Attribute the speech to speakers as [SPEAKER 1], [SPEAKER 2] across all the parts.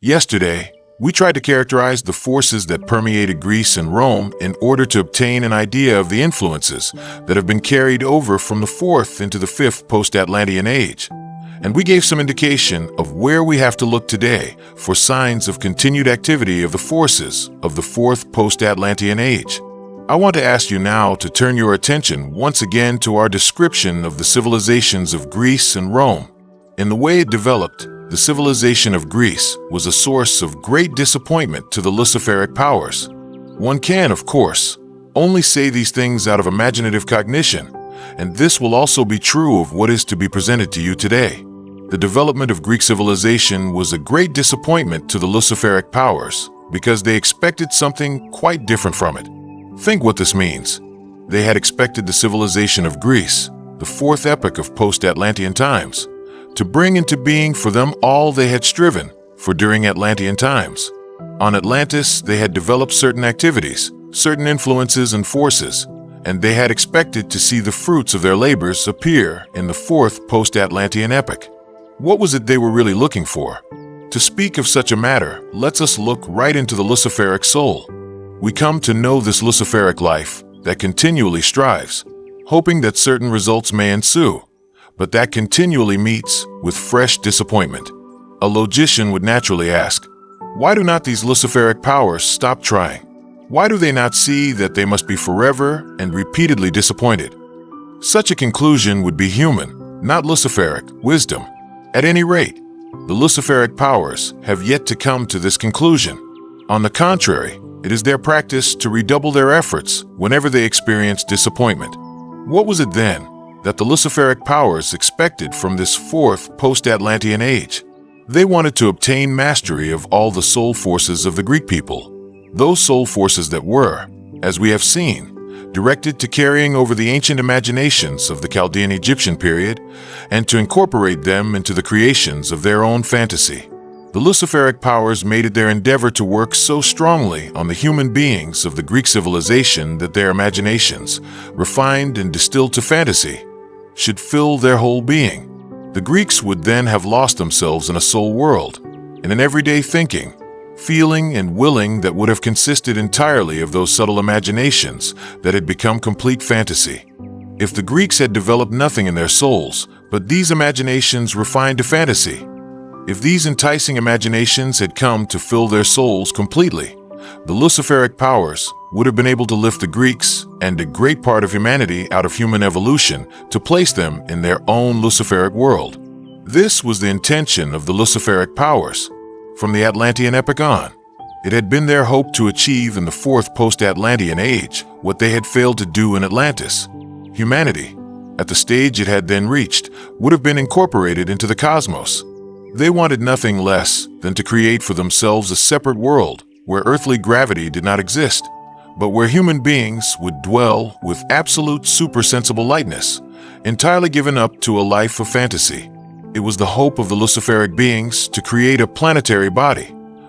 [SPEAKER 1] Yesterday, we tried to characterize the forces that permeated Greece and Rome in order to obtain an idea of the influences that have been carried over from the 4th into the 5th post-Atlantean age. And we gave some indication of where we have to look today for signs of continued activity of the forces of the 4th post-Atlantean age. I want to ask you now to turn your attention once again to our description of the civilizations of Greece and Rome. In the way it developed, the civilization of Greece was a source of great disappointment to the Luciferic powers. One can, of course, only say these things out of imaginative cognition, and this will also be true of what is to be presented to you today. The development of Greek civilization was a great disappointment to the Luciferic powers because they expected something quite different from it. Think what this means. They had expected the civilization of Greece, the 4th epoch of post-Atlantean times, to bring into being for them all they had striven for during Atlantean times. On Atlantis, they had developed certain activities, certain influences and forces, and they had expected to see the fruits of their labors appear in the 4th post-Atlantean epoch. What was it they were really looking for? To speak of such a matter, lets us look right into the Luciferic soul. We come to know this Luciferic life that continually strives, hoping that certain results may ensue, but that continually meets with fresh disappointment. A logician would naturally ask, why do not these Luciferic powers stop trying? Why do they not see that they must be forever and repeatedly disappointed? Such a conclusion would be human, not Luciferic, wisdom. At any rate, the Luciferic powers have yet to come to this conclusion. On the contrary, it is their practice to redouble their efforts whenever they experience disappointment. What was it then that the Luciferic powers expected from this 4th post-Atlantean age? They wanted to obtain mastery of all the soul forces of the Greek people, those soul forces that were, as we have seen, directed to carrying over the ancient imaginations of the Chaldean Egyptian period and to incorporate them into the creations of their own fantasy. The Luciferic powers made it their endeavor to work so strongly on the human beings of the Greek civilization that their imaginations, refined and distilled to fantasy, should fill their whole being. The Greeks would then have lost themselves in a soul world, in an everyday thinking, feeling, and willing that would have consisted entirely of those subtle imaginations that had become complete fantasy. If the Greeks had developed nothing in their souls, but these imaginations refined to fantasy, if these enticing imaginations had come to fill their souls completely, the Luciferic powers would have been able to lift the Greeks and a great part of humanity out of human evolution to place them in their own Luciferic world. This was the intention of the Luciferic powers. From the Atlantean epoch on, it had been their hope to achieve in the 4th post-Atlantean age what they had failed to do in Atlantis. Humanity, at the stage it had then reached, would have been incorporated into the cosmos. They wanted nothing less than to create for themselves a separate world where earthly gravity did not exist, but where human beings would dwell with absolute supersensible lightness, entirely given up to a life of fantasy. It was the hope of the Luciferic beings to create a planetary body,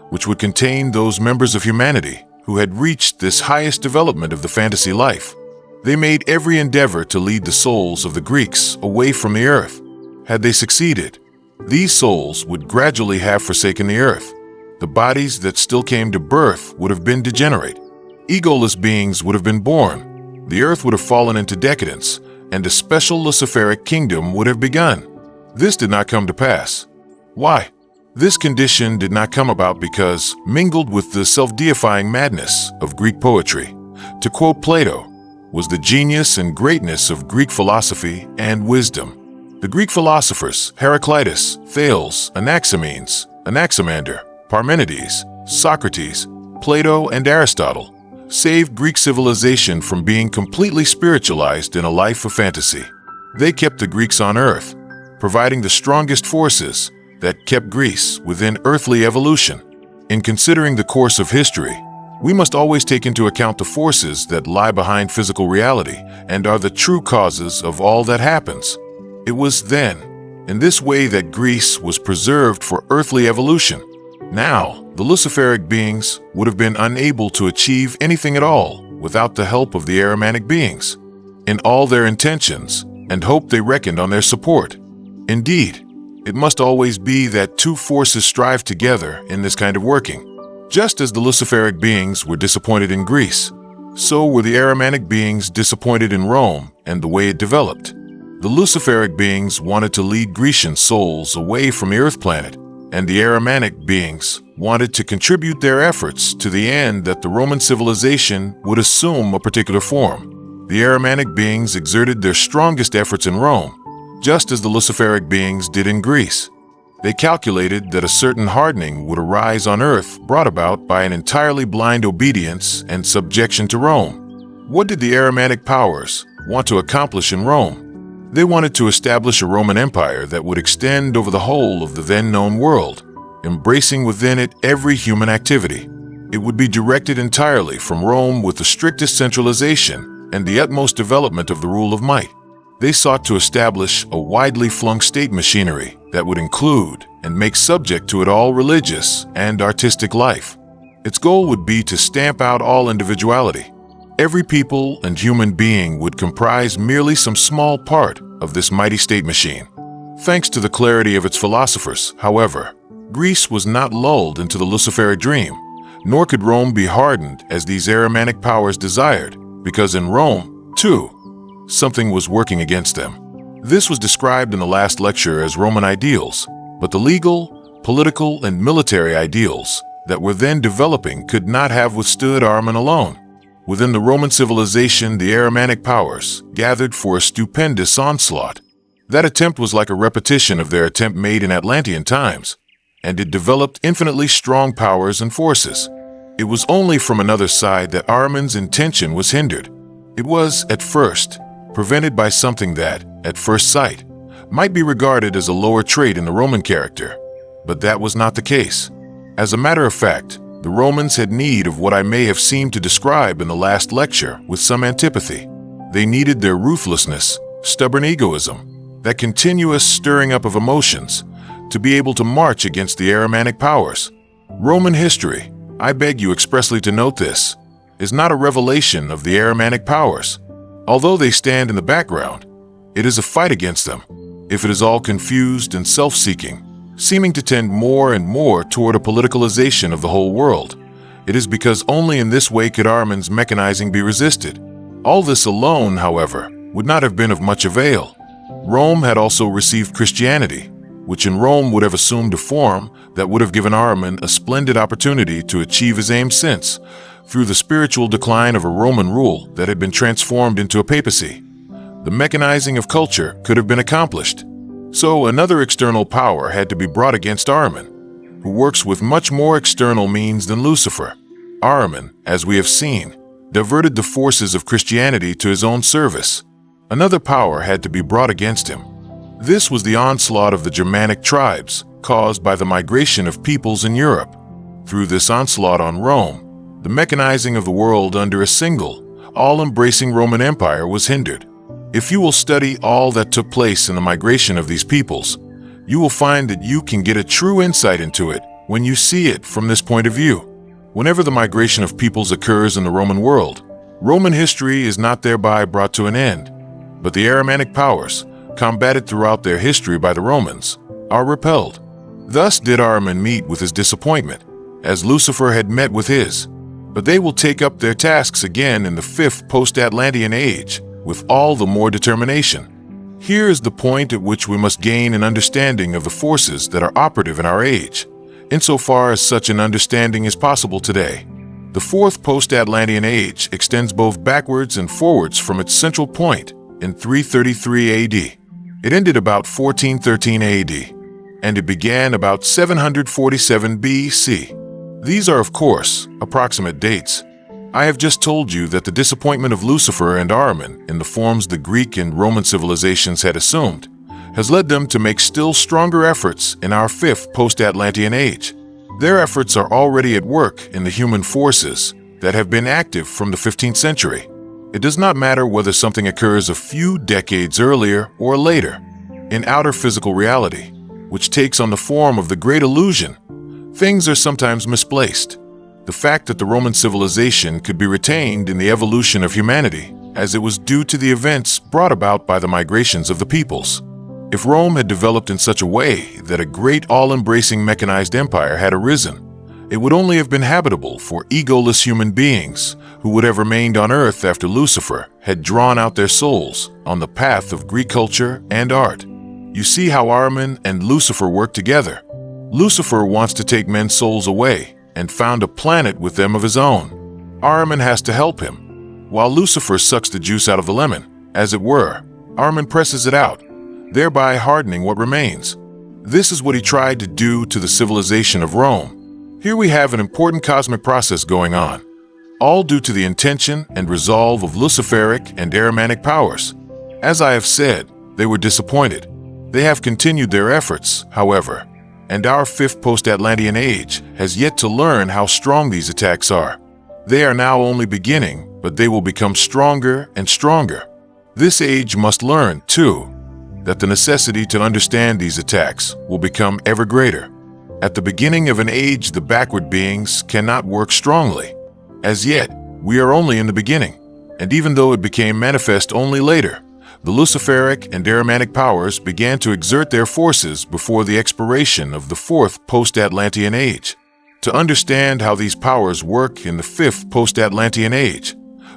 [SPEAKER 1] which would contain those members of humanity who had reached this highest development of the fantasy life. They made every endeavor to lead the souls of the Greeks away from the earth. Had they succeeded, these souls would gradually have forsaken the earth. The bodies that still came to birth would have been degenerate. Egoless beings would have been born. The earth would have fallen into decadence, and a special Luciferic kingdom would have begun. This did not come to pass. Why? This condition did not come about because, mingled with the self-deifying madness of Greek poetry, to quote Plato, was the genius and greatness of Greek philosophy and wisdom. The Greek philosophers, Heraclitus, Thales, Anaximenes, Anaximander, Parmenides, Socrates, Plato, and Aristotle, saved Greek civilization from being completely spiritualized in a life of fantasy. They kept the Greeks on earth, providing the strongest forces that kept Greece within earthly evolution. In considering the course of history, we must always take into account the forces that lie behind physical reality and are the true causes of all that happens. It was then, in this way, that Greece was preserved for earthly evolution. Now, the Luciferic beings would have been unable to achieve anything at all without the help of the Ahrimanic beings. In all their intentions and hope, they reckoned on their support. Indeed, It must always be that two forces strive together in this kind of working. Just as the Luciferic beings were disappointed in Greece, so were the Ahrimanic beings disappointed in Rome and the way it developed. The Luciferic beings wanted to lead Grecian souls away from the Earth planet, and the Ahrimanic beings wanted to contribute their efforts to the end that the Roman civilization would assume a particular form. The Ahrimanic beings exerted their strongest efforts in Rome, just as the Luciferic beings did in Greece. They calculated that a certain hardening would arise on Earth brought about by an entirely blind obedience and subjection to Rome. What did the Ahrimanic powers want to accomplish in Rome? They wanted to establish a Roman Empire that would extend over the whole of the then-known world, embracing within it every human activity. It would be directed entirely from Rome with the strictest centralization and the utmost development of the rule of might. They sought to establish a widely flung state machinery that would include and make subject to it all religious and artistic life. Its goal would be to stamp out all individuality. Every people and human being would comprise merely some small part of this mighty state machine. Thanks to the clarity of its philosophers, however, Greece was not lulled into the Luciferic dream, nor could Rome be hardened as these Ahrimanic powers desired, because in Rome, too, something was working against them. This was described in the last lecture as Roman ideals, but the legal, political, and military ideals that were then developing could not have withstood Ahriman alone. Within the Roman civilization, the Ahrimanic powers gathered for a stupendous onslaught. That attempt was like a repetition of their attempt made in Atlantean times, and it developed infinitely strong powers and forces. It was only from another side that Ahriman's intention was hindered. It was, at first, prevented by something that, at first sight, might be regarded as a lower trait in the Roman character, but that was not the case. As a matter of fact, the Romans had need of what I may have seemed to describe in the last lecture with some antipathy. They needed their ruthlessness, stubborn egoism, that continuous stirring up of emotions, to be able to march against the Ahrimanic powers. Roman history, I beg you expressly to note this, is not a revelation of the Ahrimanic powers. Although they stand in the background, it is a fight against them. If it is all confused and self-seeking, seeming to tend more and more toward a politicalization of the whole world, it is because only in this way could Ahriman's mechanizing be resisted. All this alone, however, would not have been of much avail. Rome had also received Christianity, which in Rome would have assumed a form that would have given Ahriman a splendid opportunity to achieve his aim since, through the spiritual decline of a Roman rule that had been transformed into a papacy, the mechanizing of culture could have been accomplished. So another external power had to be brought against Ahriman, who works with much more external means than Lucifer. Ahriman, as we have seen, diverted the forces of Christianity to his own service. Another power had to be brought against him. This was the onslaught of the Germanic tribes, caused by the migration of peoples in Europe. Through this onslaught on Rome, the mechanizing of the world under a single, all-embracing Roman Empire was hindered. If you will study all that took place in the migration of these peoples, you will find that you can get a true insight into it when you see it from this point of view. Whenever the migration of peoples occurs in the Roman world, Roman history is not thereby brought to an end, but the Ahrimanic powers, combated throughout their history by the Romans, are repelled. Thus did Ahriman meet with his disappointment, as Lucifer had met with his, but they will take up their tasks again in the 5th post-Atlantean age, with all the more determination. Here is the point at which we must gain an understanding of the forces that are operative in our age, insofar as such an understanding is possible today. The 4th post-Atlantean age extends both backwards and forwards from its central point in 333 AD. It ended about 1413 AD, and it began about 747 BC. These are, of course, approximate dates. I have just told you that the disappointment of Lucifer and Ahriman in the forms the Greek and Roman civilizations had assumed has led them to make still stronger efforts in our 5th post-Atlantean age. Their efforts are already at work in the human forces that have been active from the 15th century. It does not matter whether something occurs a few decades earlier or later. In outer physical reality, which takes on the form of the great illusion, things are sometimes misplaced. The fact that the Roman civilization could be retained in the evolution of humanity, as it was due to the events brought about by the migrations of the peoples. If Rome had developed in such a way that a great all-embracing mechanized empire had arisen, it would only have been habitable for egoless human beings who would have remained on earth after Lucifer had drawn out their souls on the path of Greek culture and art. You see how Ahriman and Lucifer work together. Lucifer wants to take men's souls away and found a planet with them of his own. Ahriman has to help him. While Lucifer sucks the juice out of the lemon, as it were, Ahriman presses it out, thereby hardening what remains. This is what he tried to do to the civilization of Rome. Here we have an important cosmic process going on, all due to the intention and resolve of Luciferic and Ahrimanic powers. As I have said, they were disappointed. They have continued their efforts, however, and our fifth post-Atlantean age has yet to learn how strong these attacks are. They are now only beginning, but they will become stronger and stronger. This age must learn, too, that the necessity to understand these attacks will become ever greater. At the beginning of an age, the backward beings cannot work strongly. As yet, we are only in the beginning, and even though it became manifest only later, the Luciferic and Ahrimanic powers began to exert their forces before the expiration of the fourth post-Atlantean age. To understand how these powers work in the fifth post-Atlantean age,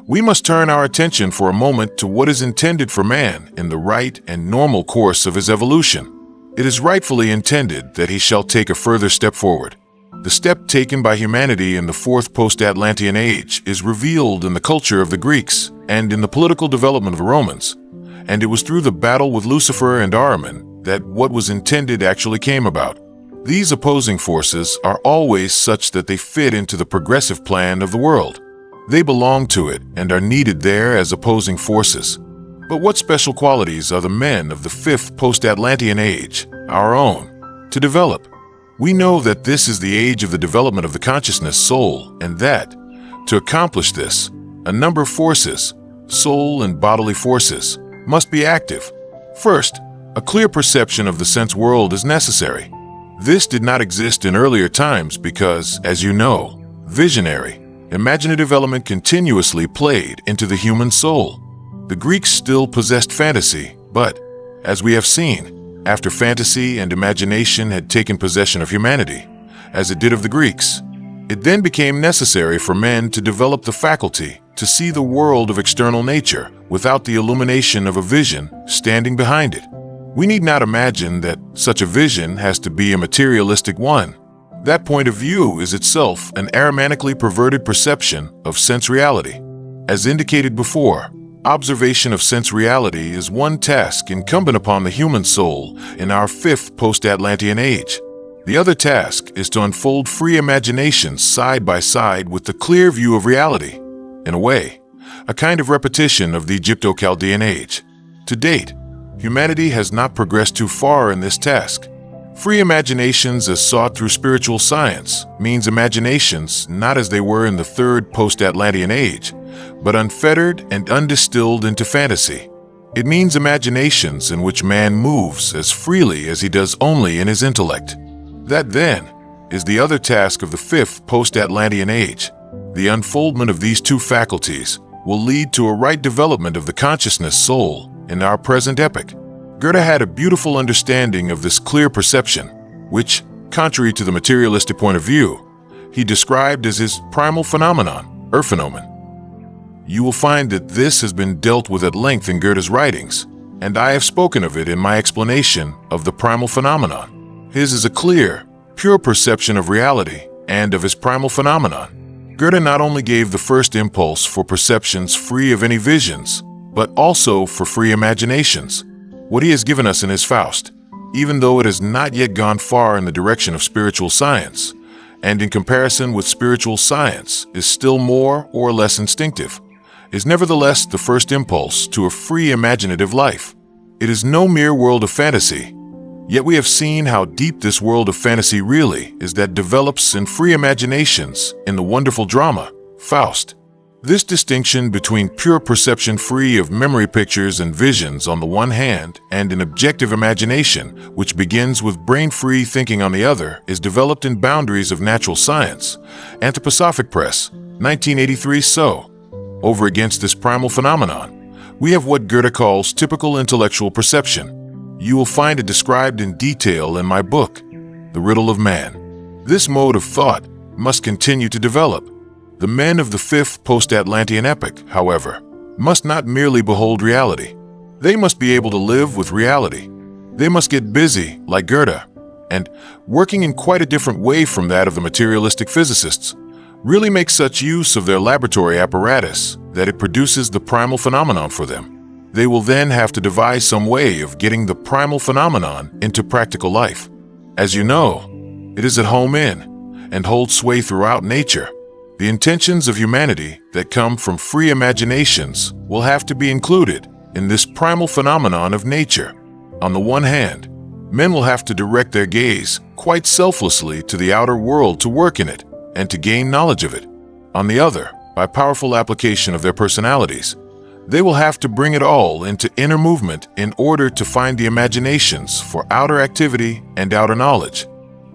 [SPEAKER 1] we must turn our attention for a moment to what is intended for man in the right and normal course of his evolution. It is rightfully intended that he shall take a further step forward. The step taken by humanity in the fourth post-Atlantean age is revealed in the culture of the Greeks and in the political development of the Romans, and it was through the battle with Lucifer and Ahriman that what was intended actually came about. These opposing forces are always such that they fit into the progressive plan of the world. They belong to it and are needed there as opposing forces. But what special qualities are the men of the fifth post-Atlantean age, our own, to develop? We know that this is the age of the development of the consciousness soul, and that, to accomplish this, a number of forces, soul and bodily forces, must be active. First, a clear perception of the sense world is necessary. This did not exist in earlier times because, as you know, visionary, imaginative element continuously played into the human soul. The Greeks still possessed fantasy, but, as we have seen, after fantasy and imagination had taken possession of humanity, as it did of the Greeks, it then became necessary for men to develop the faculty to see the world of external nature without the illumination of a vision standing behind it. We need not imagine that such a vision has to be a materialistic one. That point of view is itself an Ahrimanically perverted perception of sense reality. As indicated before, observation of sense reality is one task incumbent upon the human soul in our fifth post-Atlantean age. The other task is to unfold free imaginations side by side with the clear view of reality. In a way, a kind of repetition of the Egypto-Chaldean age. To date, humanity has not progressed too far in this task. Free imaginations as sought through spiritual science means imaginations not as they were in the third post-Atlantean age, but unfettered and undistilled into fantasy. It means imaginations in which man moves as freely as he does only in his intellect. That, then, is the other task of the fifth post-Atlantean age. The unfoldment of these two faculties will lead to a right development of the consciousness soul in our present epoch. Goethe had a beautiful understanding of this clear perception, which, contrary to the materialistic point of view, he described as his primal phenomenon, Urphenomen. You will find that this has been dealt with at length in Goethe's writings, and I have spoken of it in my explanation of the primal phenomenon. His is a clear, pure perception of reality and of his primal phenomenon. Goethe not only gave the first impulse for perceptions free of any visions, but also for free imaginations. What he has given us in his Faust, even though it has not yet gone far in the direction of spiritual science, and in comparison with spiritual science is still more or less instinctive, is nevertheless the first impulse to a free imaginative life. It is no mere world of fantasy, yet we have seen how deep this world of fantasy really is that develops in free imaginations in the wonderful drama, Faust. This distinction between pure perception free of memory pictures and visions on the one hand and an objective imagination, which begins with brain-free thinking on the other, is developed in Boundaries of Natural Science, Anthroposophic Press, 1983. So, over against this primal phenomenon, we have what Goethe calls typical intellectual perception. You will find it described in detail in my book, The Riddle of Man. This mode of thought must continue to develop. The men of the fifth post-Atlantean epoch, however, must not merely behold reality. They must be able to live with reality. They must get busy, like Goethe, and, working in quite a different way from that of the materialistic physicists, really make such use of their laboratory apparatus that it produces the primal phenomenon for them. They will then have to devise some way of getting the primal phenomenon into practical life. As you know, it is at home in, and holds sway throughout nature. The intentions of humanity that come from free imaginations will have to be included in this primal phenomenon of nature. On the one hand, men will have to direct their gaze quite selflessly to the outer world to work in it and to gain knowledge of it. On the other, by powerful application of their personalities, they will have to bring it all into inner movement in order to find the imaginations for outer activity and outer knowledge.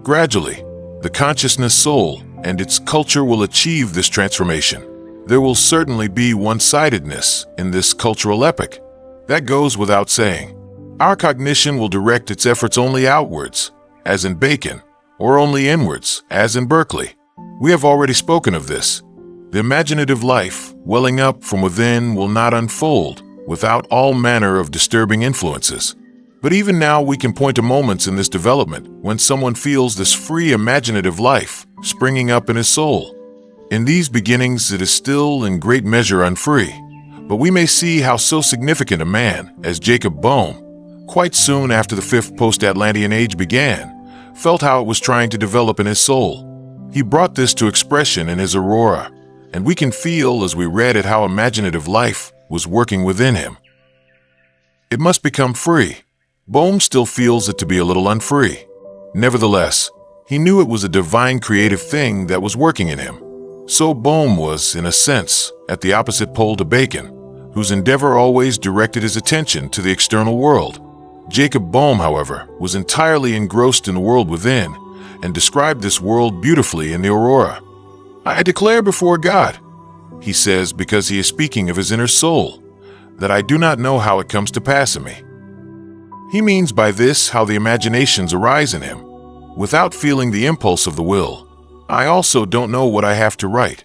[SPEAKER 1] Gradually, the consciousness soul and its culture will achieve this transformation. There will certainly be one-sidedness in this cultural epoch. That goes without saying. Our cognition will direct its efforts only outwards, as in Bacon, or only inwards, as in Berkeley. We have already spoken of this. The imaginative life, welling up from within, will not unfold without all manner of disturbing influences. But even now we can point to moments in this development when someone feels this free imaginative life springing up in his soul. In these beginnings it is still in great measure unfree, but we may see how so significant a man as Jacob Boehme, quite soon after the fifth post-Atlantean age began, felt how it was trying to develop in his soul. He brought this to expression in his Aurora, and we can feel as we read it how imaginative life was working within him. It must become free. Boehme still feels it to be a little unfree. Nevertheless, he knew it was a divine creative thing that was working in him. So Boehme was, in a sense, at the opposite pole to Bacon, whose endeavor always directed his attention to the external world. Jacob Boehme, however, was entirely engrossed in the world within, and described this world beautifully in the Aurora. "I declare before God," he says, because he is speaking of his inner soul, "that I do not know how it comes to pass in me." He means by this how the imaginations arise in him. Without feeling the impulse of the will, I also don't know what I have to write.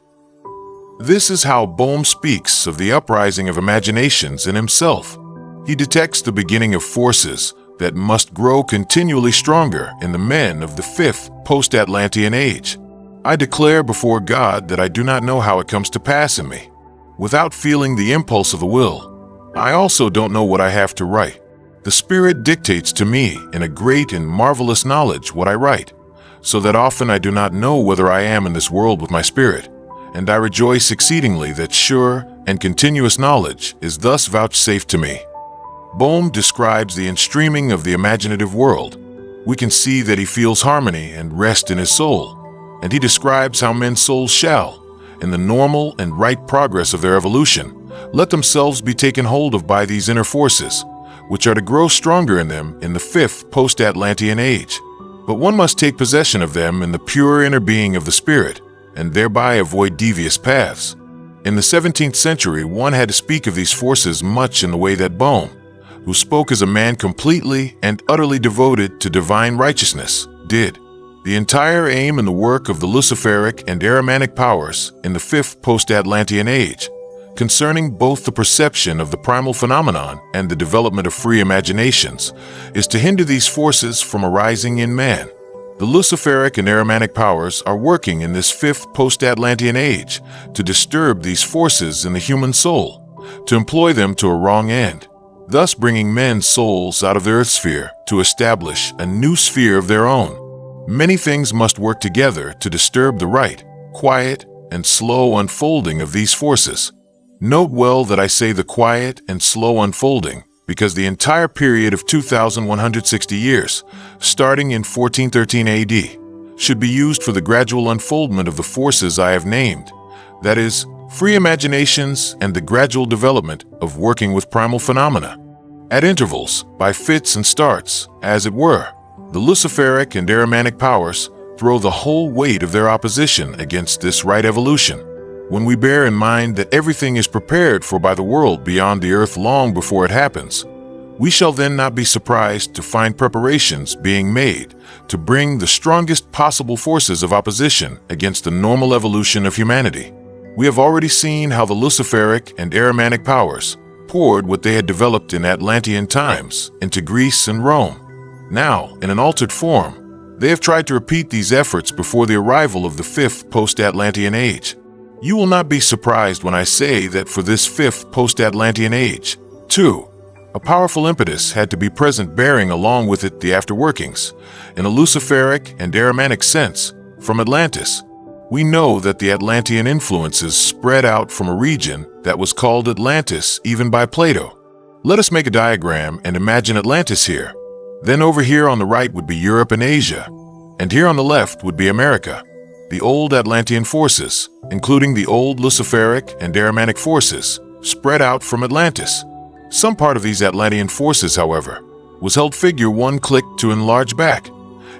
[SPEAKER 1] This is how Boehme speaks of the uprising of imaginations in himself. He detects the beginning of forces that must grow continually stronger in the men of the fifth post-Atlantean age. "I declare before God that I do not know how it comes to pass in me. Without feeling the impulse of the will, I also don't know what I have to write. The Spirit dictates to me in a great and marvelous knowledge what I write, so that often I do not know whether I am in this world with my spirit, and I rejoice exceedingly that sure and continuous knowledge is thus vouchsafed to me." Boehme describes the instreaming of the imaginative world. We can see that he feels harmony and rest in his soul, and he describes how men's souls shall, in the normal and right progress of their evolution, let themselves be taken hold of by these inner forces, which are to grow stronger in them in the fifth post-Atlantean age. But one must take possession of them in the pure inner being of the spirit, and thereby avoid devious paths. In the 17th century, one had to speak of these forces much in the way that Boehme, who spoke as a man completely and utterly devoted to divine righteousness, did. The entire aim and the work of the Luciferic and Ahrimanic powers in the fifth post-Atlantean age, concerning both the perception of the primal phenomenon and the development of free imaginations, is to hinder these forces from arising in man. The Luciferic and Ahrimanic powers are working in this fifth post-Atlantean age to disturb these forces in the human soul, to employ them to a wrong end, thus bringing men's souls out of the earth sphere to establish a new sphere of their own. Many things must work together to disturb the right, quiet, and slow unfolding of these forces. Note well that I say the quiet and slow unfolding, because the entire period of 2,160 years, starting in 1413 AD, should be used for the gradual unfoldment of the forces I have named, that is, free imaginations and the gradual development of working with primal phenomena. At intervals, by fits and starts, as it were, the Luciferic and Ahrimanic powers throw the whole weight of their opposition against this right evolution. When we bear in mind that everything is prepared for by the world beyond the earth long before it happens, We shall then not be surprised to find preparations being made to bring the strongest possible forces of opposition against the normal evolution of humanity. We have already seen how the Luciferic and Ahrimanic powers poured what they had developed in Atlantean times into Greece and Rome. Now, in an altered form, they have tried to repeat these efforts before the arrival of the fifth post-Atlantean age. You will not be surprised when I say that for this fifth post-Atlantean age, too, a powerful impetus had to be present, bearing along with it the afterworkings, in a Luciferic and Ahrimanic sense, from Atlantis. We know that the Atlantean influences spread out from a region that was called Atlantis even by Plato. Let us make a diagram and imagine Atlantis here. Then over here on the right would be Europe and Asia, and here on the left would be America. The old Atlantean forces, including the old Luciferic and Ahrimanic forces, spread out from Atlantis. Some part of these Atlantean forces, however, was held figure one click to enlarge back,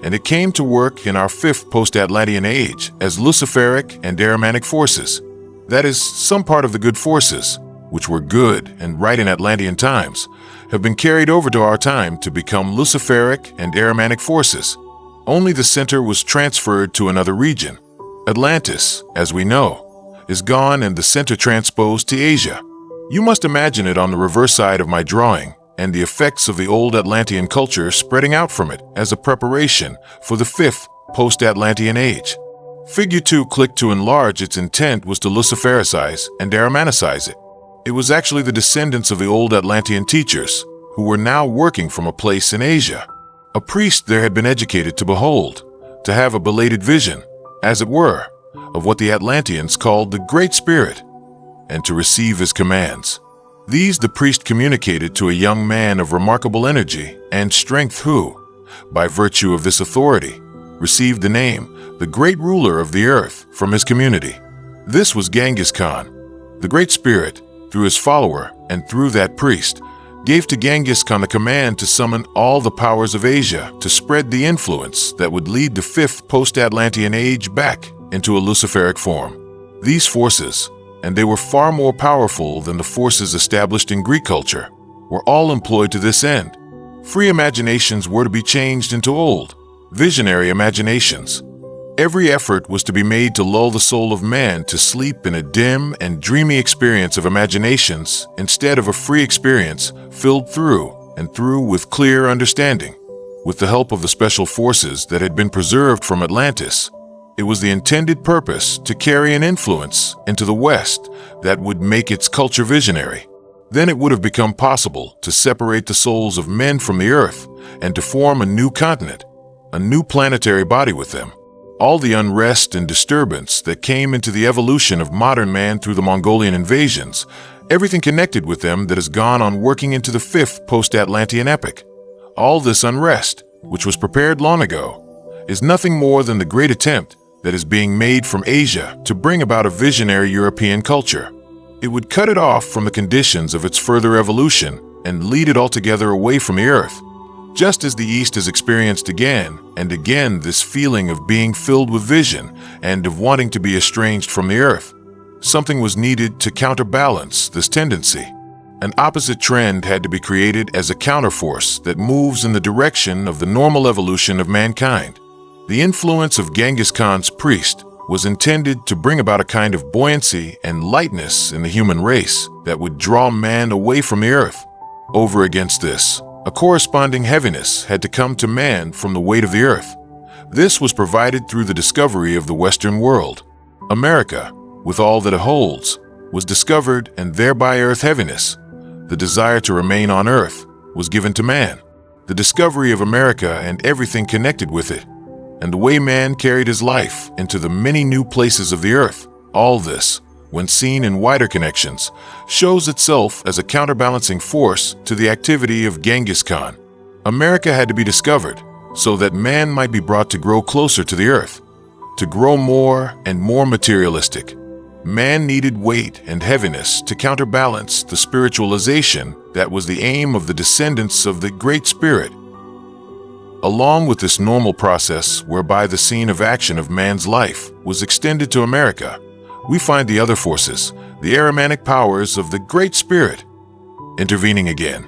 [SPEAKER 1] and it came to work in our fifth post-Atlantean age as Luciferic and Ahrimanic forces. That is, some part of the good forces, which were good and right in Atlantean times, have been carried over to our time to become Luciferic and Ahrimanic forces. Only the center was transferred to another region. Atlantis, as we know, is gone and the center transposed to Asia. You must imagine it on the reverse side of my drawing, and the effects of the old Atlantean culture spreading out from it as a preparation for the fifth post-Atlantean age. Figure 2 clicked to enlarge. Its intent was to Lucifericize and Ahrimanicize it. It was actually the descendants of the old Atlantean teachers, who were now working from a place in Asia. A priest there had been educated to behold, to have a belated vision, as it were, of what the Atlanteans called the Great Spirit, and to receive his commands. These the priest communicated to a young man of remarkable energy and strength who, by virtue of this authority, received the name, the Great Ruler of the Earth, from his community. This was Genghis Khan. The Great Spirit, through his follower and through that priest, gave to Genghis Khan the command to summon all the powers of Asia to spread the influence that would lead the fifth post-Atlantean age back into a Luciferic form. These forces, and they were far more powerful than the forces established in Greek culture, were all employed to this end. Free imaginations were to be changed into old, visionary imaginations. Every effort was to be made to lull the soul of man to sleep in a dim and dreamy experience of imaginations instead of a free experience filled through and through with clear understanding. With the help of the special forces that had been preserved from Atlantis, it was the intended purpose to carry an influence into the West that would make its culture visionary. Then it would have become possible to separate the souls of men from the earth and to form a new continent, a new planetary body with them. All the unrest and disturbance that came into the evolution of modern man through the Mongolian invasions, everything connected with them that has gone on working into the fifth post-Atlantean epoch. All this unrest, which was prepared long ago, is nothing more than the great attempt that is being made from Asia to bring about a visionary European culture. It would cut it off from the conditions of its further evolution and lead it altogether away from the earth. Just as the East has experienced again and again this feeling of being filled with vision and of wanting to be estranged from the earth, something was needed to counterbalance this tendency. An opposite trend had to be created as a counterforce that moves in the direction of the normal evolution of mankind. The influence of Genghis Khan's priest was intended to bring about a kind of buoyancy and lightness in the human race that would draw man away from the earth. Over against this, a corresponding heaviness had to come to man from the weight of the earth. This was provided through the discovery of the Western world. America, with all that it holds, was discovered, and thereby earth heaviness, the desire to remain on earth, was given to man. The discovery of America and everything connected with it, and the way man carried his life into the many new places of the earth, all this, when seen in wider connections, shows itself as a counterbalancing force to the activity of Genghis Khan. America had to be discovered so that man might be brought to grow closer to the earth, to grow more and more materialistic. Man needed weight and heaviness to counterbalance the spiritualization that was the aim of the descendants of the Great Spirit. Along with this normal process whereby the scene of action of man's life was extended to America, we find the other forces, the Ahrimanic powers of the Great Spirit, intervening again.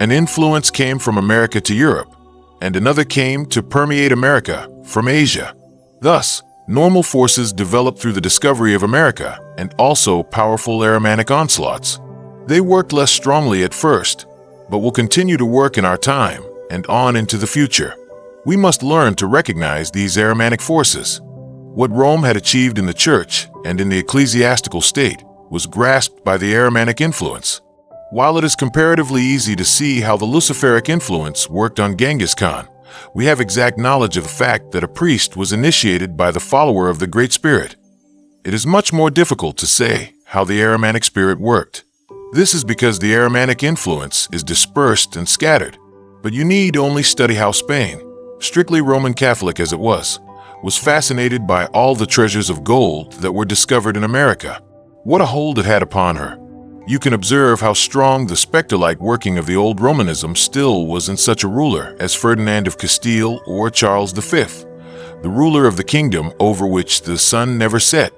[SPEAKER 1] An influence came from America to Europe, and another came to permeate America from Asia. Thus, normal forces developed through the discovery of America and also powerful Ahrimanic onslaughts. They worked less strongly at first, but will continue to work in our time and on into the future. We must learn to recognize these Ahrimanic forces. What Rome had achieved in the church and in the ecclesiastical state was grasped by the Ahrimanic influence. While it is comparatively easy to see how the Luciferic influence worked on Genghis Khan, we have exact knowledge of the fact that a priest was initiated by the follower of the Great Spirit. It is much more difficult to say how the Ahrimanic spirit worked. This is because the Ahrimanic influence is dispersed and scattered. But you need only study how Spain, strictly Roman Catholic as it was fascinated by all the treasures of gold that were discovered in America. What a hold it had upon her. You can observe how strong the spectre-like working of the old Romanism still was in such a ruler as Ferdinand of Castile or Charles V, the ruler of the kingdom over which the sun never set.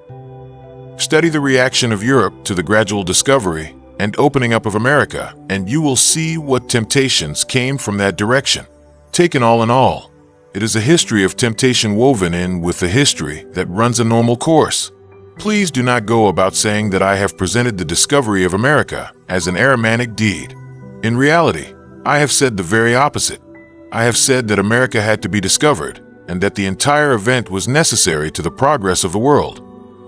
[SPEAKER 1] Study the reaction of Europe to the gradual discovery and opening up of America, and you will see what temptations came from that direction. Taken all in all, it is a history of temptation woven in with the history that runs a normal course. Please do not go about saying that I have presented the discovery of America as an Ahrimanic deed. In reality, I have said the very opposite. I have said that America had to be discovered and that the entire event was necessary to the progress of the world.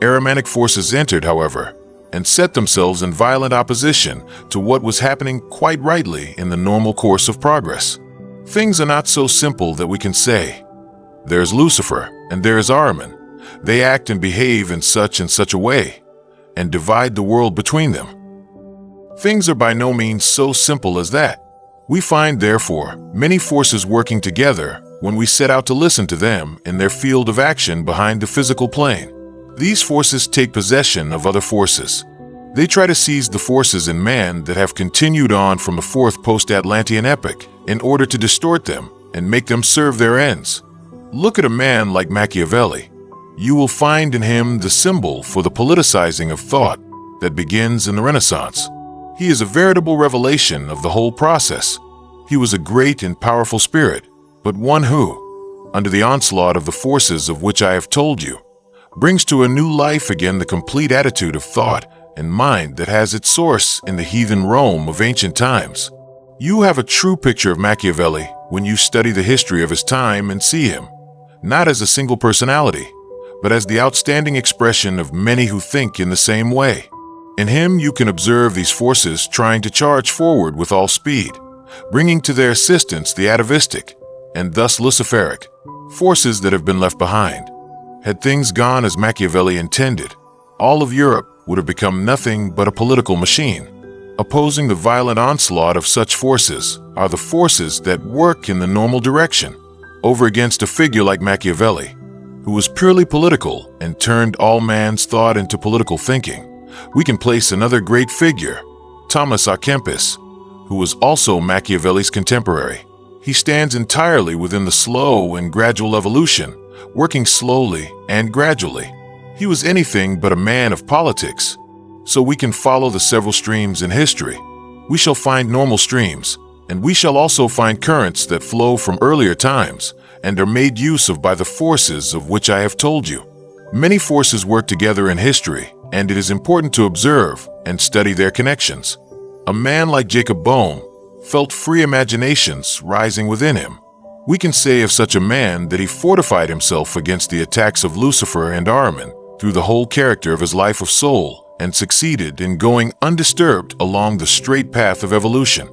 [SPEAKER 1] Ahrimanic forces entered, however, and set themselves in violent opposition to what was happening quite rightly in the normal course of progress. Things are not so simple that we can say, there's Lucifer and there is Ahriman. They act and behave in such and such a way, and divide the world between them. Things are by no means so simple as that. We find, therefore, many forces working together when we set out to listen to them in their field of action behind the physical plane. These forces take possession of other forces. They try to seize the forces in man that have continued on from the fourth post-Atlantean epoch in order to distort them and make them serve their ends. Look at a man like Machiavelli. You will find in him the symbol for the politicizing of thought that begins in the Renaissance. He is a veritable revelation of the whole process. He was a great and powerful spirit, but one who, under the onslaught of the forces of which I have told you, brings to a new life again the complete attitude of thought and mind that has its source in the heathen Rome of ancient times. You have a true picture of Machiavelli when you study the history of his time and see him, not as a single personality, but as the outstanding expression of many who think in the same way. In him you can observe these forces trying to charge forward with all speed, bringing to their assistance the atavistic, and thus Luciferic, forces that have been left behind. Had things gone as Machiavelli intended, all of Europe would have become nothing but a political machine. Opposing the violent onslaught of such forces are the forces that work in the normal direction, over against a figure like Machiavelli, who was purely political and turned all man's thought into political thinking. We can place another great figure, Thomas à Kempis, who was also Machiavelli's contemporary. He stands entirely within the slow and gradual evolution, working slowly and gradually. He was anything but a man of politics. So we can follow the several streams in history. We shall find normal streams, and we shall also find currents that flow from earlier times and are made use of by the forces of which I have told you. Many forces work together in history, and it is important to observe and study their connections. A man like Jacob Boehme felt free imaginations rising within him. We can say of such a man that he fortified himself against the attacks of Lucifer and Ahriman through the whole character of his life of soul, and succeeded in going undisturbed along the straight path of evolution.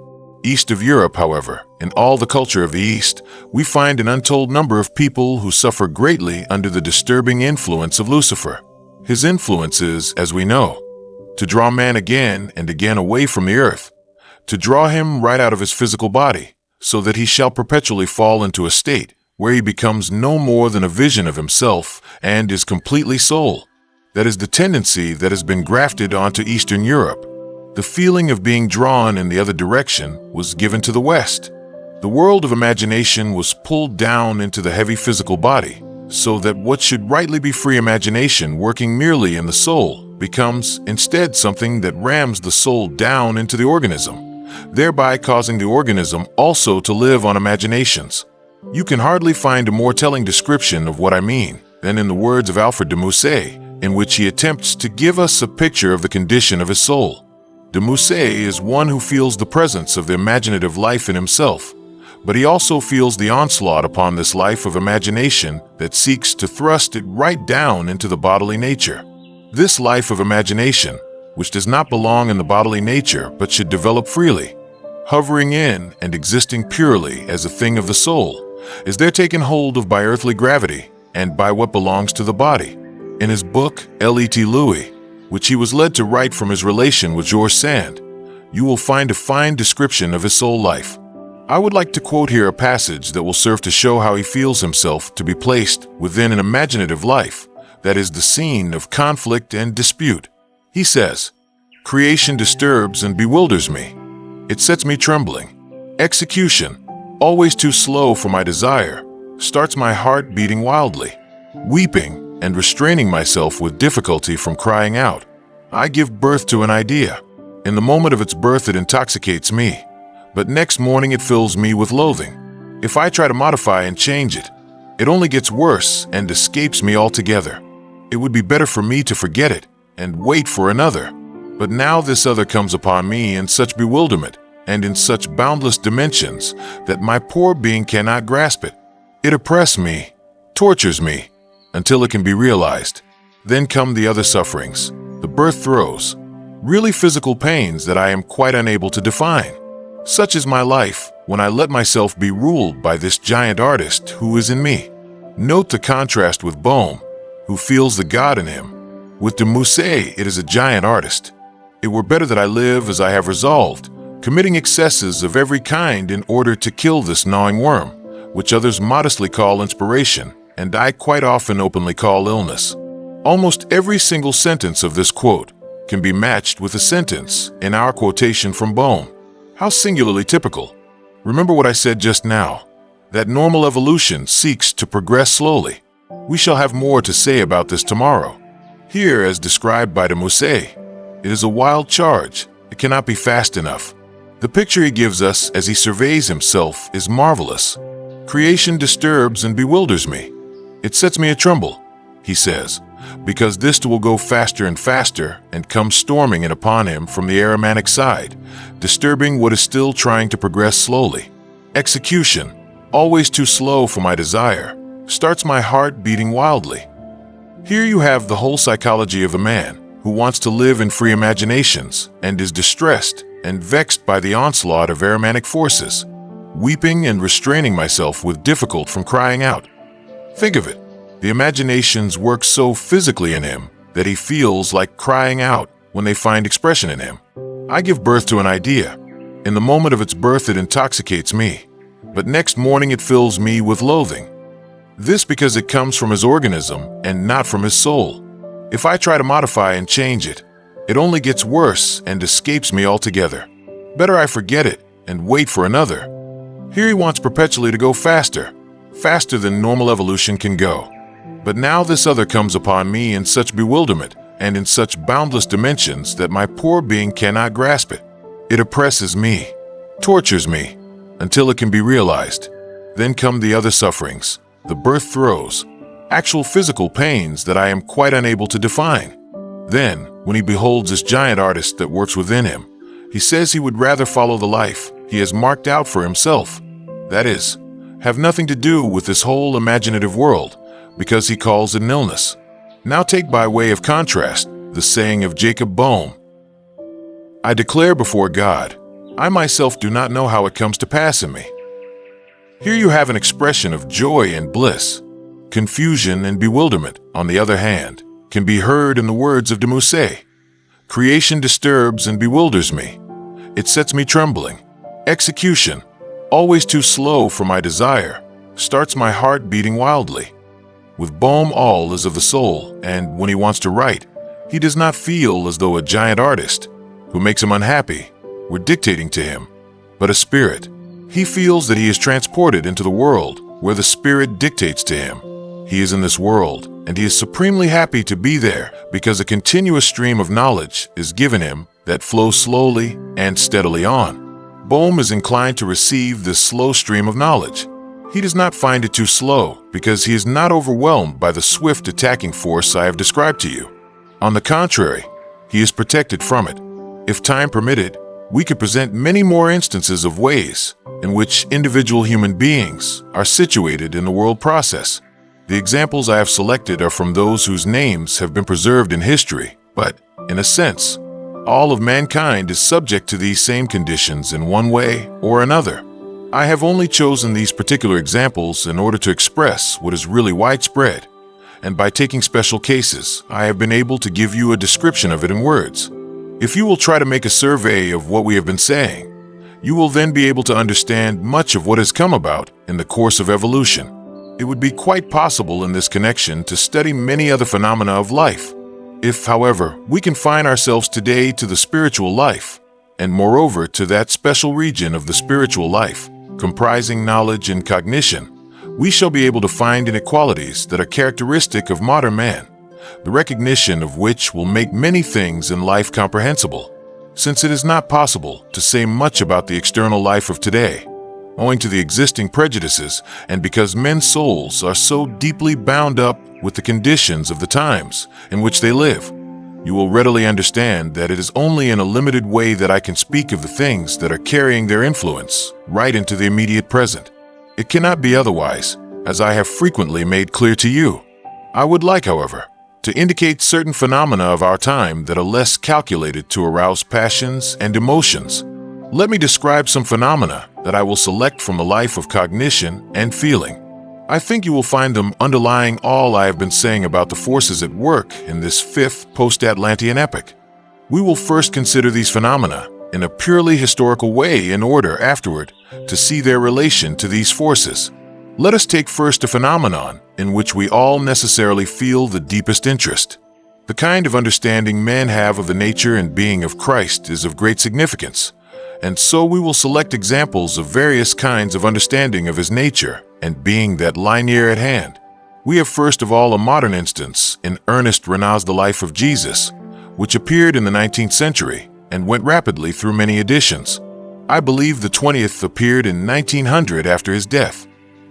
[SPEAKER 1] East of Europe, however, in all the culture of the East, we find an untold number of people who suffer greatly under the disturbing influence of Lucifer. His influence is, as we know, to draw man again and again away from the earth, to draw him right out of his physical body, so that he shall perpetually fall into a state where he becomes no more than a vision of himself and is completely soul. That is the tendency that has been grafted onto Eastern Europe. The feeling of being drawn in the other direction was given to the West. The world of imagination was pulled down into the heavy physical body, so that what should rightly be free imagination working merely in the soul becomes instead something that rams the soul down into the organism, thereby causing the organism also to live on imaginations. You can hardly find a more telling description of what I mean than in the words of Alfred de Musset, in which he attempts to give us a picture of the condition of his soul. De Musset is one who feels the presence of the imaginative life in himself, but he also feels the onslaught upon this life of imagination that seeks to thrust it right down into the bodily nature. This life of imagination, which does not belong in the bodily nature but should develop freely, hovering in and existing purely as a thing of the soul, is there taken hold of by earthly gravity and by what belongs to the body. In his book, Let Louis, which he was led to write from his relation with George Sand, you will find a fine description of his soul life. I would like to quote here a passage that will serve to show how he feels himself to be placed within an imaginative life that is the scene of conflict and dispute. He says, "Creation disturbs and bewilders me. It sets me trembling. Execution, always too slow for my desire, starts my heart beating wildly. Weeping and restraining myself with difficulty from crying out, I give birth to an idea. In the moment of its birth it intoxicates me, but next morning it fills me with loathing. If I try to modify and change it, it only gets worse and escapes me altogether. It would be better for me to forget it and wait for another. But now this other comes upon me in such bewilderment and in such boundless dimensions that my poor being cannot grasp it. It oppresses me, tortures me, until it can be realized. Then come the other sufferings, the birth throes, really physical pains that I am quite unable to define. Such is my life when I let myself be ruled by this giant artist who is in me. Note the contrast with Bohm, who feels the God in him. With de Musset, it is a giant artist. It were better that I live as I have resolved, committing excesses of every kind in order to kill this gnawing worm, which others modestly call inspiration, and I quite often openly call illness. Almost every single sentence of this quote can be matched with a sentence in our quotation from Bohm. How singularly typical. Remember what I said just now, that normal evolution seeks to progress slowly. We shall have more to say about this tomorrow. Here, as described by de Musset, it is a wild charge. It cannot be fast enough. The picture he gives us as he surveys himself is marvelous. Creation disturbs and bewilders me. It sets me a tremble, he says, because this will go faster and faster and come storming in upon him from the aromatic side, disturbing what is still trying to progress slowly. Execution, always too slow for my desire, starts my heart beating wildly. Here you have the whole psychology of a man who wants to live in free imaginations and is distressed and vexed by the onslaught of aromatic forces, weeping and restraining myself with difficulty from crying out. Think of it. The imaginations work so physically in him that he feels like crying out when they find expression in him. I give birth to an idea. In the moment of its birth it intoxicates me, but next morning it fills me with loathing. This because it comes from his organism and not from his soul. If I try to modify and change it, it only gets worse and escapes me altogether. Better I forget it and wait for another. Here he wants perpetually to go faster, faster than normal evolution can go. But now this other comes upon me in such bewilderment and in such boundless dimensions that my poor being cannot grasp it. It oppresses me, tortures me, until it can be realized. Then come the other sufferings, the birth throes, actual physical pains that I am quite unable to define. Then, when he beholds this giant artist that works within him, he says he would rather follow the life he has marked out for himself. That is, have nothing to do with this whole imaginative world, because he calls it an illness. Now take by way of contrast the saying of Jacob Bohm, I declare before God, I myself do not know how it comes to pass in me. Here you have an expression of joy and bliss. Confusion and bewilderment, on the other hand, can be heard in the words of de Musset. Creation disturbs and bewilders me. It sets me trembling. Execution, always too slow for my desire, starts my heart beating wildly. With Bohm all is of the soul, and when he wants to write, he does not feel as though a giant artist, who makes him unhappy, were dictating to him, but a spirit. He feels that he is transported into the world where the spirit dictates to him. He is in this world, and he is supremely happy to be there because a continuous stream of knowledge is given him that flows slowly and steadily on. Bohm is inclined to receive this slow stream of knowledge. He does not find it too slow because he is not overwhelmed by the swift attacking force I have described to you. On the contrary, he is protected from it. If time permitted, we could present many more instances of ways in which individual human beings are situated in the world process. The examples I have selected are from those whose names have been preserved in history, but, in a sense, all of mankind is subject to these same conditions in one way or another. I have only chosen these particular examples in order to express what is really widespread, and by taking special cases, I have been able to give you a description of it in words. If you will try to make a survey of what we have been saying, you will then be able to understand much of what has come about in the course of evolution. It would be quite possible in this connection to study many other phenomena of life. If, however, we confine ourselves today to the spiritual life, and moreover to that special region of the spiritual life, comprising knowledge and cognition, we shall be able to find inequalities that are characteristic of modern man, the recognition of which will make many things in life comprehensible. Since it is not possible to say much about the external life of today, owing to the existing prejudices and because men's souls are so deeply bound up with the conditions of the times in which they live, you will readily understand that it is only in a limited way that I can speak of the things that are carrying their influence right into the immediate present. It cannot be otherwise, as I have frequently made clear to you. I would like, however, to indicate certain phenomena of our time that are less calculated to arouse passions and emotions. Let me describe some phenomena that I will select from the life of cognition and feeling. I think you will find them underlying all I have been saying about the forces at work in this fifth post-Atlantean epoch. We will first consider these phenomena in a purely historical way in order afterward to see their relation to these forces. Let us take first a phenomenon in which we all necessarily feel the deepest interest. The kind of understanding men have of the nature and being of Christ is of great significance, and so we will select examples of various kinds of understanding of his nature and being that lie near at hand. We have first of all a modern instance in Ernest Renan's The Life of Jesus, which appeared in the 19th century and went rapidly through many editions. I believe the 20th appeared in 1900 after his death.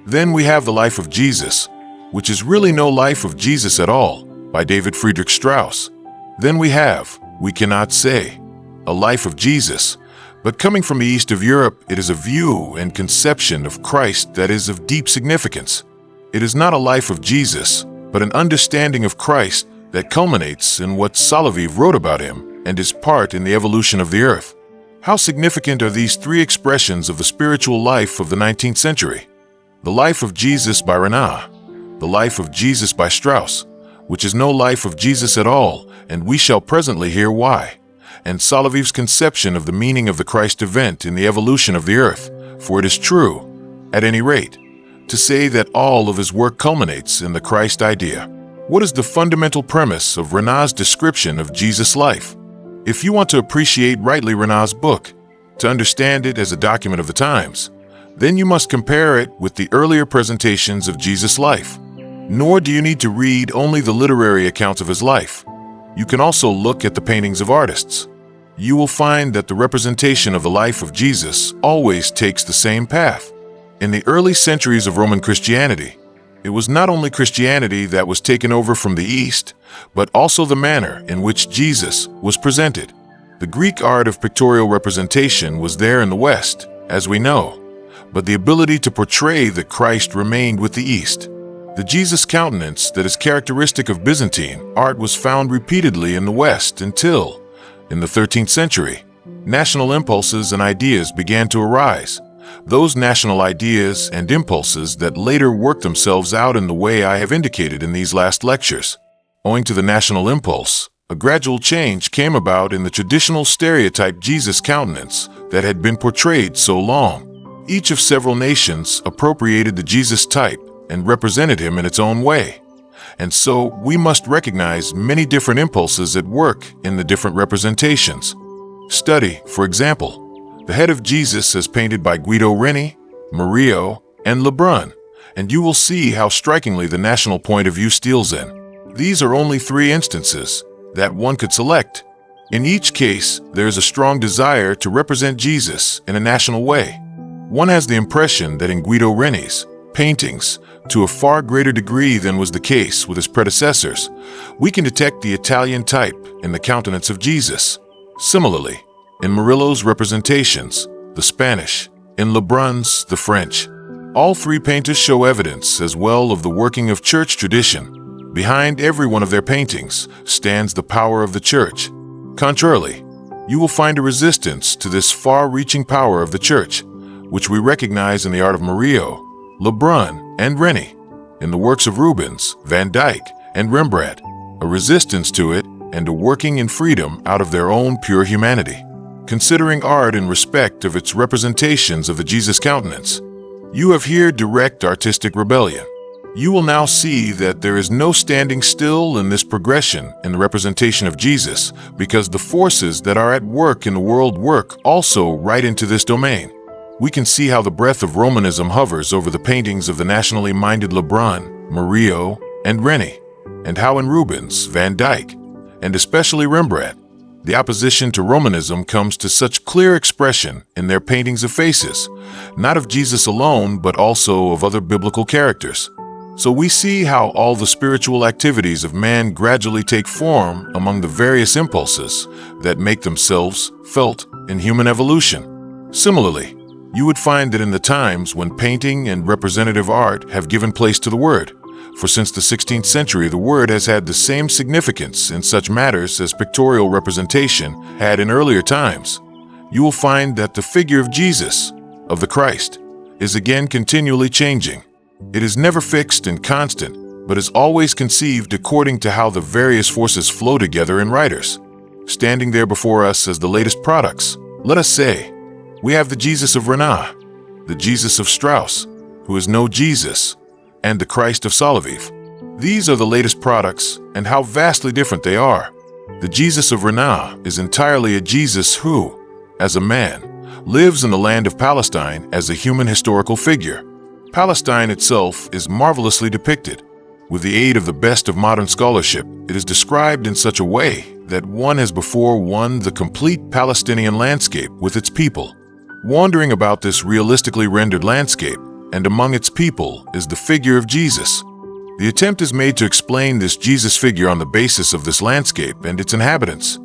[SPEAKER 1] Then we have The Life of Jesus, which is really no life of Jesus at all, by David Friedrich Strauss. Then we have We Cannot Say, A Life of Jesus, but coming from the east of Europe, it is a view and conception of Christ that is of deep significance. It is not a life of Jesus, but an understanding of Christ that culminates in what Soloviev wrote about him and his part in the evolution of the earth. How significant are these three expressions of the spiritual life of the 19th century? The Life of Jesus by Renan, The Life of Jesus by Strauss, which is no life of Jesus at all, and we shall presently hear why, and Soloviev's conception of the meaning of the Christ event in the evolution of the earth, for it is true, at any rate, to say that all of his work culminates in the Christ idea. What is the fundamental premise of Renan's description of Jesus' life? If you want to appreciate rightly Renan's book, to understand it as a document of the times, then you must compare it with the earlier presentations of Jesus' life. Nor do you need to read only the literary accounts of his life. You can also look at the paintings of artists. You will find that the representation of the life of Jesus always takes the same path. In the early centuries of Roman Christianity, it was not only Christianity that was taken over from the East, but also the manner in which Jesus was presented. The Greek art of pictorial representation was there in the West, as we know, but the ability to portray the Christ remained with the East. The Jesus countenance that is characteristic of Byzantine art was found repeatedly in the West until, in the 13th century, national impulses and ideas began to arise. Those national ideas and impulses that later worked themselves out in the way I have indicated in these last lectures. Owing to the national impulse, a gradual change came about in the traditional stereotype Jesus countenance that had been portrayed so long. Each of several nations appropriated the Jesus type and represented him in its own way. And so we must recognize many different impulses at work in the different representations. Study, for example, the head of Jesus as painted by Guido Reni, Murillo, and Lebrun, and you will see how strikingly the national point of view steals in. These are only three instances that one could select. In each case, there is a strong desire to represent Jesus in a national way. One has the impression that in Guido Reni's paintings, to a far greater degree than was the case with his predecessors, we can detect the Italian type in the countenance of Jesus. Similarly, in Murillo's representations, the Spanish, in Lebrun's, the French, all three painters show evidence as well of the working of church tradition. Behind every one of their paintings stands the power of the church. Contrarily, you will find a resistance to this far-reaching power of the church, which we recognize in the art of Murillo, Lebrun, and Reni, in the works of Rubens, Van Dyck, and Rembrandt, a resistance to it and a working in freedom out of their own pure humanity. Considering art in respect of its representations of the Jesus countenance, you have here direct artistic rebellion. You will now see that there is no standing still in this progression in the representation of Jesus, because the forces that are at work in the world work also right into this domain. We can see how the breath of Romanism hovers over the paintings of the nationally minded Lebrun, Murillo, and Reni, and how in Rubens, Van Dyck, and especially Rembrandt, the opposition to Romanism comes to such clear expression in their paintings of faces, not of Jesus alone, but also of other biblical characters. So we see how all the spiritual activities of man gradually take form among the various impulses that make themselves felt in human evolution. Similarly, you would find that in the times when painting and representative art have given place to the word, for since the 16th century the word has had the same significance in such matters as pictorial representation had in earlier times, you will find that the figure of Jesus, of the Christ, is again continually changing. It is never fixed and constant, but is always conceived according to how the various forces flow together in writers. Standing there before us as the latest products, let us say, we have the Jesus of Rudolf, the Jesus of Strauss, who is no Jesus, and the Christ of Soloviev. These are the latest products, and how vastly different they are. The Jesus of Rudolf is entirely a Jesus who, as a man, lives in the land of Palestine as a human historical figure. Palestine itself is marvelously depicted. With the aid of the best of modern scholarship, it is described in such a way that one has before one the complete Palestinian landscape with its people. Wandering about this realistically rendered landscape, and among its people, is the figure of Jesus. The attempt is made to explain this Jesus figure on the basis of this landscape and its inhabitants,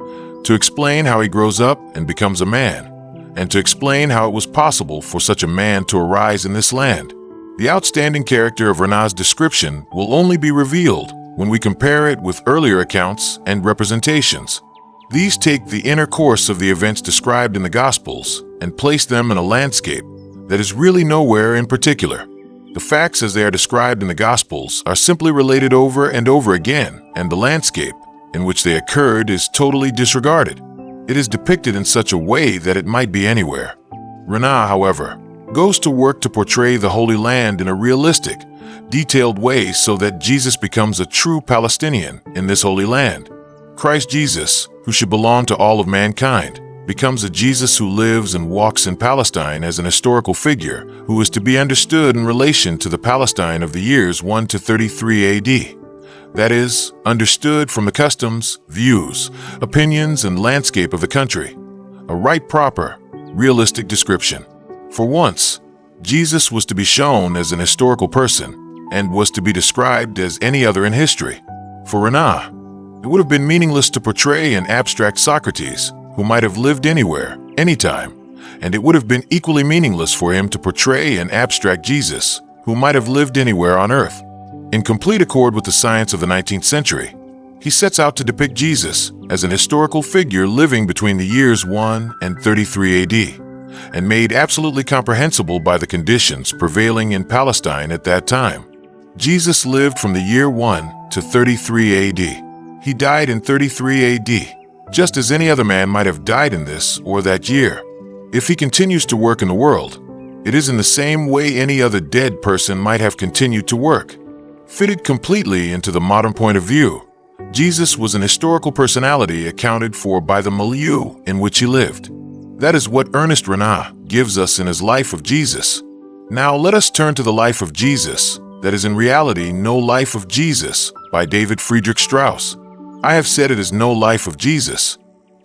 [SPEAKER 1] to explain how he grows up and becomes a man, and to explain how it was possible for such a man to arise in this land. The outstanding character of Renan's description will only be revealed when we compare it with earlier accounts and representations. These take the inner course of the events described in the Gospels and place them in a landscape that is really nowhere in particular. The facts as they are described in the Gospels are simply related over and over again, and the landscape in which they occurred is totally disregarded. It is depicted in such a way that it might be anywhere. Renan, however, goes to work to portray the Holy Land in a realistic, detailed way so that Jesus becomes a true Palestinian in this Holy Land. Christ Jesus, who should belong to all of mankind, becomes a Jesus who lives and walks in Palestine as an historical figure who is to be understood in relation to the Palestine of the years 1 to 33 AD. That is, understood from the customs, views, opinions, and landscape of the country. A right proper, realistic description. For once, Jesus was to be shown as an historical person and was to be described as any other in history. For Renan, it would have been meaningless to portray an abstract Socrates who might have lived anywhere, anytime, and it would have been equally meaningless for him to portray an abstract Jesus who might have lived anywhere on earth. In complete accord with the science of the 19th century, he sets out to depict Jesus as an historical figure living between the years 1 and 33 AD, and made absolutely comprehensible by the conditions prevailing in Palestine at that time. Jesus lived from the year 1 to 33 AD. He died in 33 AD, just as any other man might have died in this or that year. If he continues to work in the world, it is in the same way any other dead person might have continued to work. Fitted completely into the modern point of view, Jesus was an historical personality accounted for by the milieu in which he lived. That is what Ernest Renan gives us in his life of Jesus. Now let us turn to the life of Jesus, that is in reality No Life of Jesus by David Friedrich Strauss. I have said it is No Life of Jesus.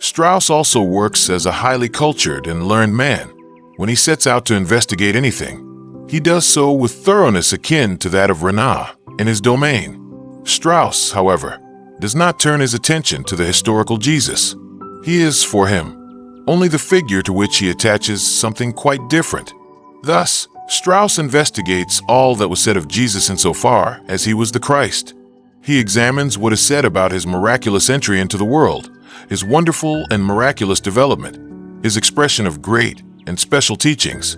[SPEAKER 1] Strauss also works as a highly cultured and learned man. When he sets out to investigate anything, he does so with thoroughness akin to that of Renan in his domain. Strauss, however, does not turn his attention to the historical Jesus. He is, for him, only the figure to which he attaches something quite different. Thus, Strauss investigates all that was said of Jesus insofar as he was the Christ. He examines what is said about his miraculous entry into the world, his wonderful and miraculous development, his expression of great and special teachings,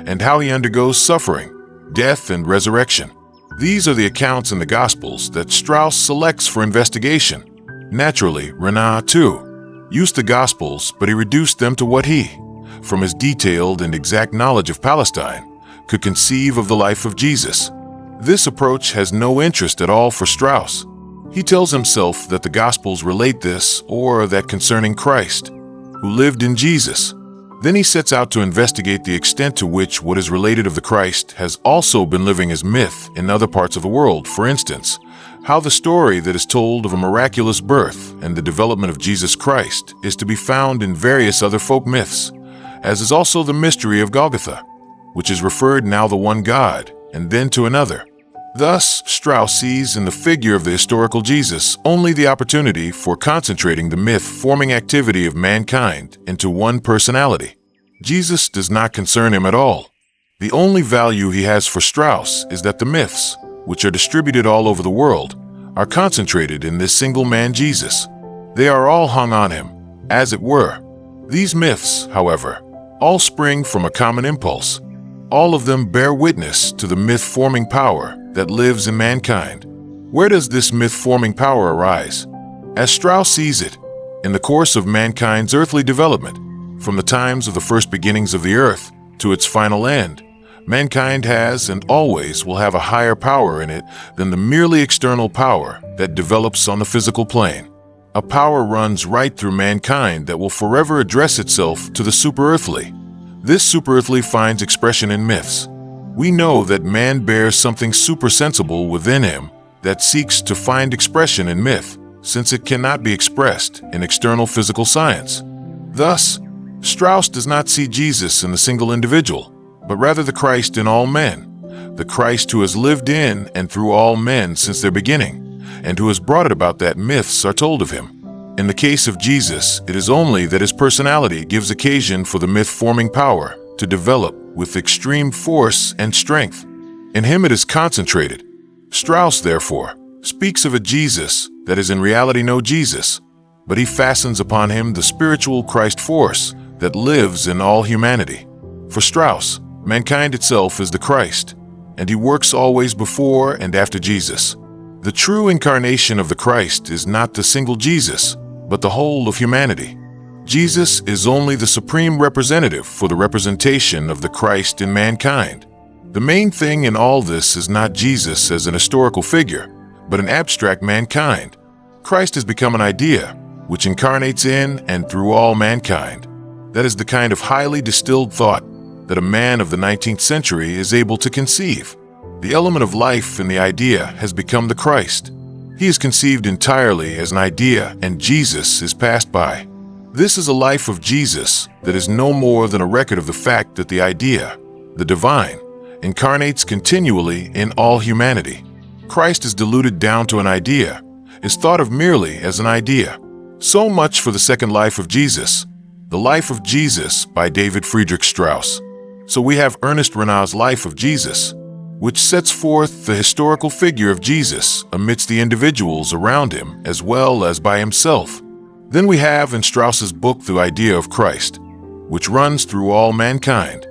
[SPEAKER 1] and how he undergoes suffering, death, and resurrection. These are the accounts in the Gospels that Strauss selects for investigation. Naturally, Renan, too, used the Gospels, but he reduced them to what he, from his detailed and exact knowledge of Palestine, could conceive of the life of Jesus. This approach has no interest at all for Strauss. He tells himself that the Gospels relate this or that concerning Christ, who lived in Jesus. Then he sets out to investigate the extent to which what is related of the Christ has also been living as myth in other parts of the world. For instance, how the story that is told of a miraculous birth and the development of Jesus Christ is to be found in various other folk myths, as is also the mystery of Golgotha, which is referred now to one God and then to another. Thus, Strauss sees in the figure of the historical Jesus only the opportunity for concentrating the myth-forming activity of mankind into one personality. Jesus does not concern him at all. The only value he has for Strauss is that the myths, which are distributed all over the world, are concentrated in this single man Jesus. They are all hung on him, as it were. These myths, however, all spring from a common impulse. All of them bear witness to the myth-forming power that lives in mankind. Where does this myth-forming power arise? As Strauss sees it, in the course of mankind's earthly development, from the times of the first beginnings of the earth to its final end, mankind has and always will have a higher power in it than the merely external power that develops on the physical plane. A power runs right through mankind that will forever address itself to the super-earthly. This super-earthly finds expression in myths. We know that man bears something supersensible within him that seeks to find expression in myth, since it cannot be expressed in external physical science. Thus, Strauss does not see Jesus in the single individual, but rather the Christ in all men, the Christ who has lived in and through all men since their beginning, and who has brought it about that myths are told of him. In the case of Jesus, it is only that his personality gives occasion for the myth-forming power to develop with extreme force and strength. In him it is concentrated. Strauss, therefore, speaks of a Jesus that is in reality no Jesus, but he fastens upon him the spiritual Christ force that lives in all humanity. For Strauss, mankind itself is the Christ, and he works always before and after Jesus. The true incarnation of the Christ is not the single Jesus, but the whole of humanity. Jesus is only the supreme representative for the representation of the Christ in mankind. The main thing in all this is not Jesus as an historical figure, but an abstract mankind. Christ has become an idea, which incarnates in and through all mankind. That is the kind of highly distilled thought that a man of the 19th century is able to conceive. The element of life in the idea has become the Christ. He is conceived entirely as an idea, and Jesus is passed by. This is a life of Jesus that is no more than a record of the fact that the idea, the divine, incarnates continually in all humanity. Christ is diluted down to an idea, is thought of merely as an idea. So much for the second life of Jesus, The Life of Jesus by David Friedrich Strauss. So we have Ernest Renan's Life of Jesus, which sets forth the historical figure of Jesus amidst the individuals around him as well as by himself. Then we have in Strauss's book The Idea of Christ, which runs through all mankind.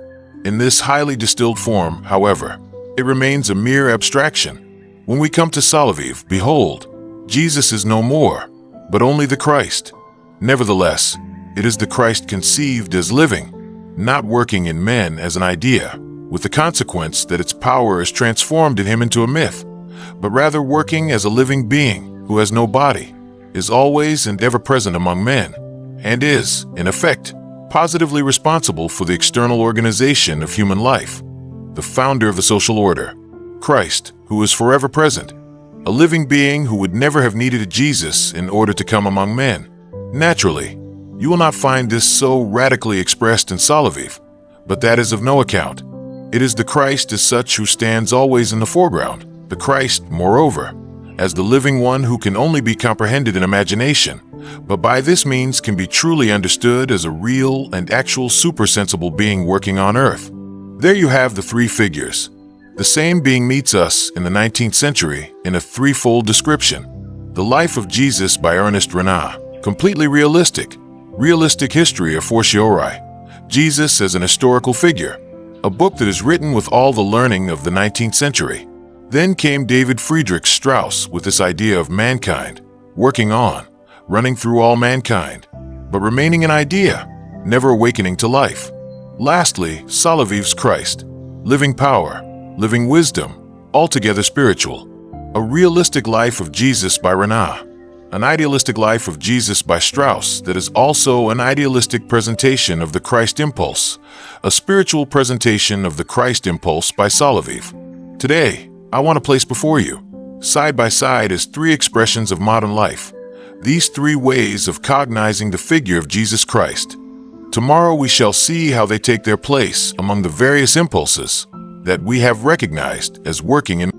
[SPEAKER 1] In this highly distilled form, however, it remains a mere abstraction. When we come to Soloviev, behold, Jesus is no more, but only the Christ. Nevertheless, it is the Christ conceived as living, not working in men as an idea, with the consequence that its power is transformed in him into a myth, but rather working as a living being who has no body, is always and ever present among men, and is, in effect, positively responsible for the external organization of human life, the founder of the social order, Christ, who is forever present, a living being who would never have needed a Jesus in order to come among men. Naturally, You will not find this so radically expressed in Soloviev, but that is of no account. It is the Christ as such who stands always in the foreground, the Christ, moreover, as the living one who can only be comprehended in imagination, but by this means can be truly understood as a real and actual supersensible being working on earth. There you have the three figures. The same being meets us in the 19th century in a threefold description. The Life of Jesus by Ernest Renan, completely realistic history of fortiori, Jesus as an historical figure, a book that is written with all the learning of the 19th century. Then came David Friedrich Strauss with this idea of mankind, working on, running through all mankind, but remaining an idea, never awakening to life. Lastly, Soloviev's Christ, living power, living wisdom, altogether spiritual. A realistic life of Jesus by Renan, an idealistic life of Jesus by Strauss that is also an idealistic presentation of the Christ impulse, a spiritual presentation of the Christ impulse by Soloviev. Today, I want to place before you, side by side as three expressions of modern life, these three ways of cognizing the figure of Jesus Christ. Tomorrow we shall see how they take their place among the various impulses that we have recognized as working in